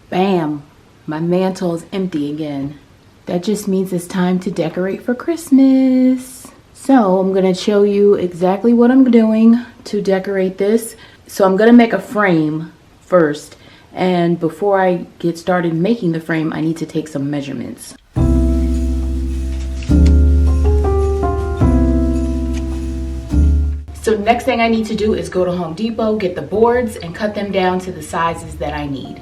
Bam! My mantle is empty again. That just means it's time to decorate for Christmas. So I'm gonna show you exactly what I'm doing to decorate this. So I'm gonna make a frame first. And before I get started making the frame, I need to take some measurements. So next thing I need to do is go to Home Depot, get the boards, and cut them down to the sizes that I need.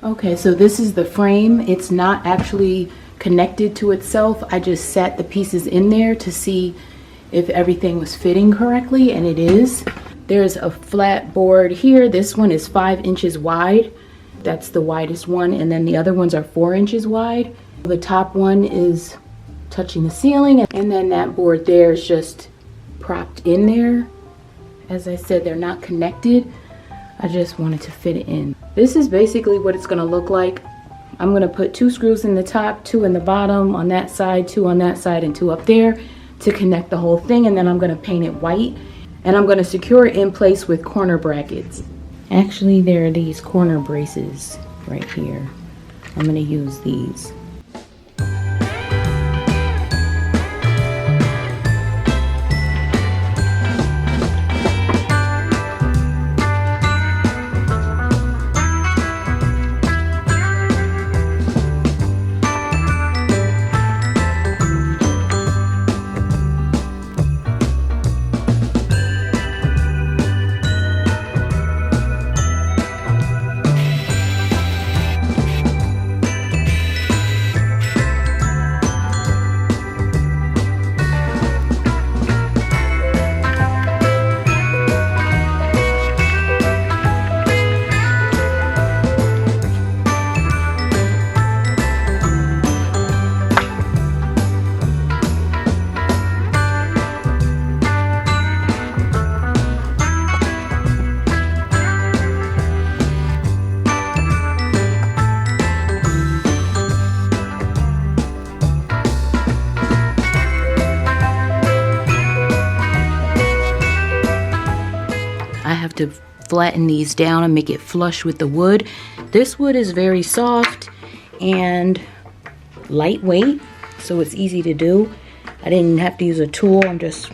Okay, so this is the frame. It's not actually connected to itself. I just set the pieces in there to see if everything was fitting correctly, and it is. There's a flat board here. This one is 5 inches wide. That's the widest one, and then the other ones are 4 inches wide. The top one is touching the ceiling, and then that board there is just propped in there. As I said, they're not connected. I just wanted to fit it in. This is basically what it's gonna look like. I'm gonna put 2 screws in the top, 2 in the bottom, on that side, 2 on that side, and 2 up there to connect the whole thing, and then I'm gonna paint it white, and I'm gonna secure it in place with corner brackets. Actually, there are these corner braces right here. I'm gonna use these. To flatten these down and make it flush with the wood. This wood is very soft and lightweight, so it's easy to do. I didn't have to use a tool. I'm just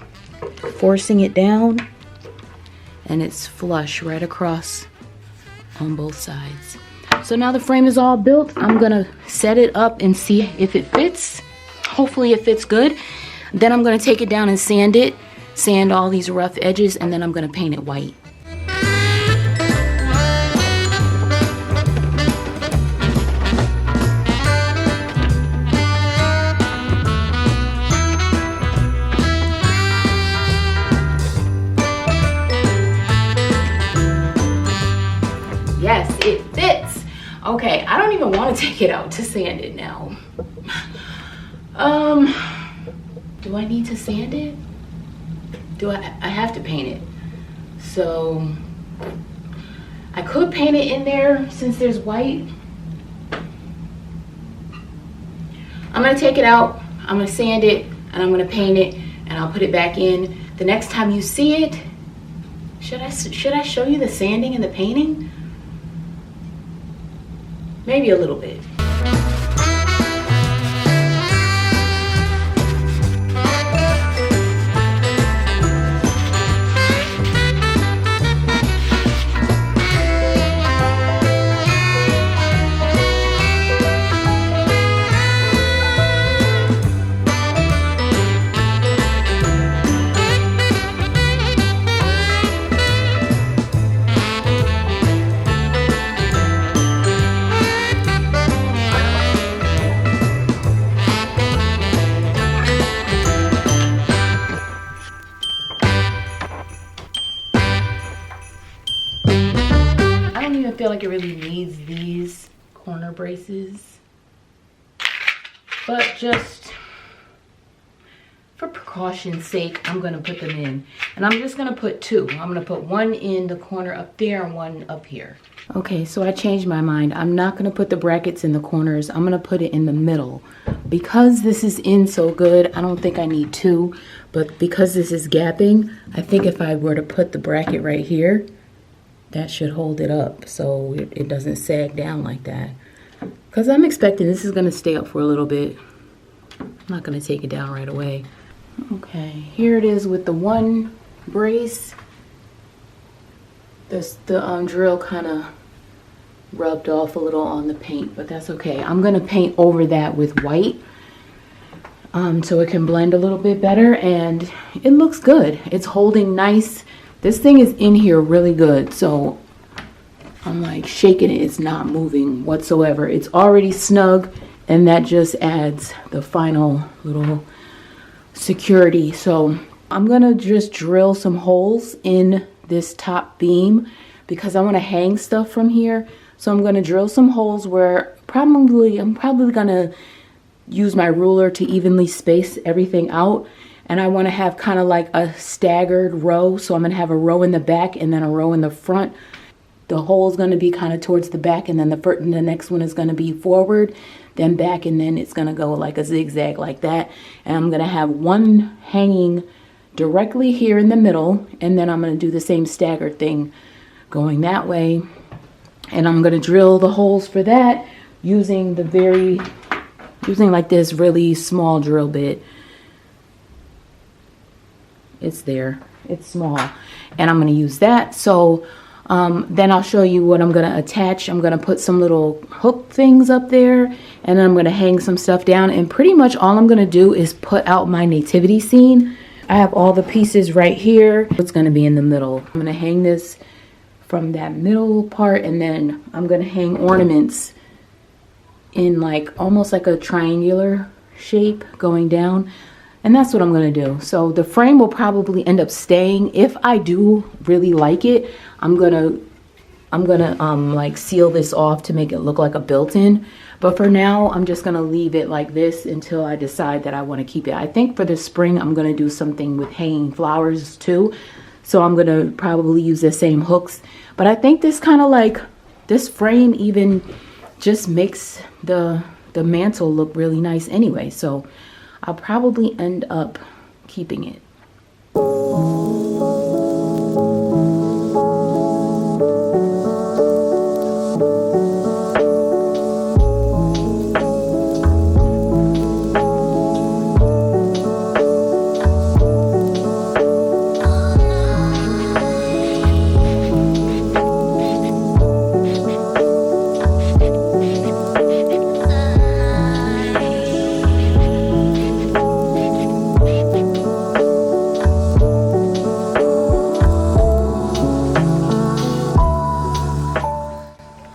forcing it down, and it's flush right across on both sides. So now the frame is all built. I'm gonna set it up and see if it fits. Hopefully it fits good. Then I'm gonna take it down and sand it, sand all these rough edges, and then I'm gonna paint it white. Yes, it fits. Okay, I don't even want to take it out to sand it now. Do I need to sand it? I have to paint it. So I could paint it in there since there's white. I'm gonna take it out, I'm gonna sand it, and I'm gonna paint it, and I'll put it back in. The next time you see it, should I show you the sanding and the painting? Maybe a little bit. feel like it really needs these corner braces, but just for precaution's sake, I'm gonna put them in. And I'm just gonna put two. I'm gonna put one in the corner up there and one up here. Okay, so I changed my mind. I'm not gonna put the brackets in the corners. I'm gonna put it in the middle. Because this is in so good, I don't think I need two, but because this is gapping, I think if I were to put the bracket right here, that should hold it up so it doesn't sag down like that. Because I'm expecting this is gonna stay up for a little bit. I'm not gonna take it down right away. Okay, here it is with the one brace. The drill kind of rubbed off a little on the paint, but that's okay. I'm gonna paint over that with white so it can blend a little bit better, and it looks good. It's holding nice. This thing is in here really good, so I'm like shaking it. It's not moving whatsoever. It's already snug, and that just adds the final little security. So I'm gonna just drill some holes in this top beam because I want to hang stuff from here. So I'm going to drill some holes where I'm probably going to use my ruler to evenly space everything out. And I want to have kind of like a staggered row. So I'm going to have a row in the back and then a row in the front. The hole is going to be kind of towards the back, and then the next one is going to be forward, then back, and then it's going to go like a zigzag like that. And I'm going to have one hanging directly here in the middle, and then I'm going to do the same staggered thing going that way. And I'm going to drill the holes for that using like this really small drill bit. It's there, it's small, and I'm going to use that. So then I'll show you what I'm going to attach. I'm going to put some little hook things up there, and then I'm going to hang some stuff down, and pretty much all I'm going to do is put out my nativity scene. I have all the pieces right here. It's going to be in the middle. I'm going to hang this from that middle part, and then I'm going to hang ornaments in like almost like a triangular shape going down, and that's what I'm going to do. So the frame will probably end up staying. If I do really like it, I'm gonna like seal this off to make it look like a built-in. But for now, I'm just gonna leave it like this until I decide that I want to keep it. I think for the spring, I'm gonna do something with hanging flowers too. So I'm gonna probably use the same hooks. But I think this kind of like, this frame even just makes the mantle look really nice anyway. So I'll probably end up keeping it.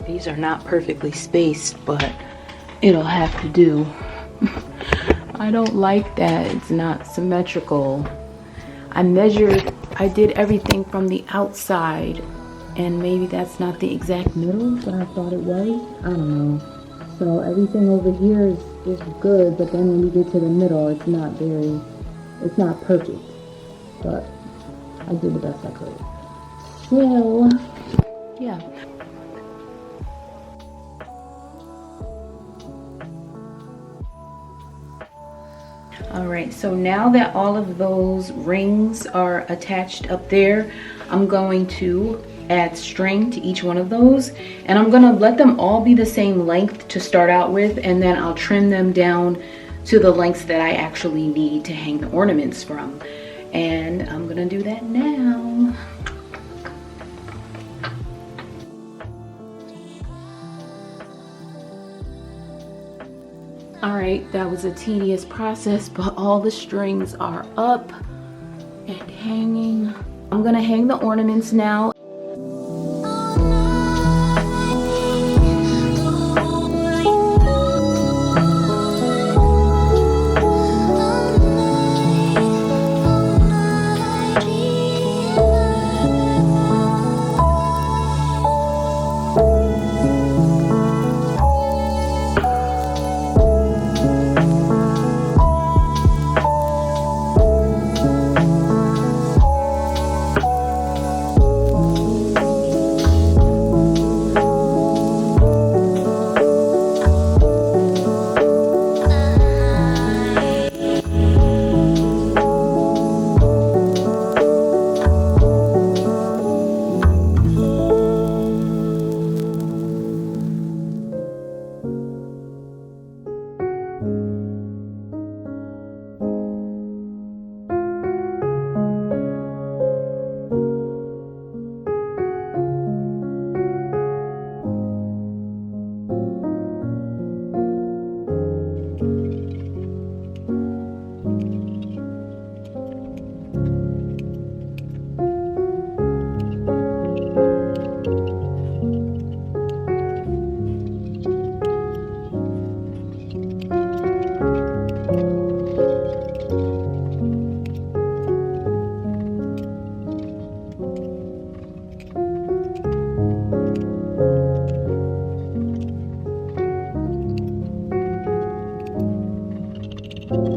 These are not perfectly spaced, but it'll have to do. I don't like that it's not symmetrical. I measured, I did everything from the outside, and maybe that's not the exact middle, but I thought it was. I don't know. So everything over here is good, but then when you get to the middle, it's not perfect. But I did the best I could. So, yeah. Alright, so now that all of those rings are attached up there, I'm going to add string to each one of those, and I'm going to let them all be the same length to start out with, and then I'll trim them down to the lengths that I actually need to hang the ornaments from. And I'm going to do that now. Alright, that was a tedious process, but all the strings are up and hanging. I'm gonna hang the ornaments now. it.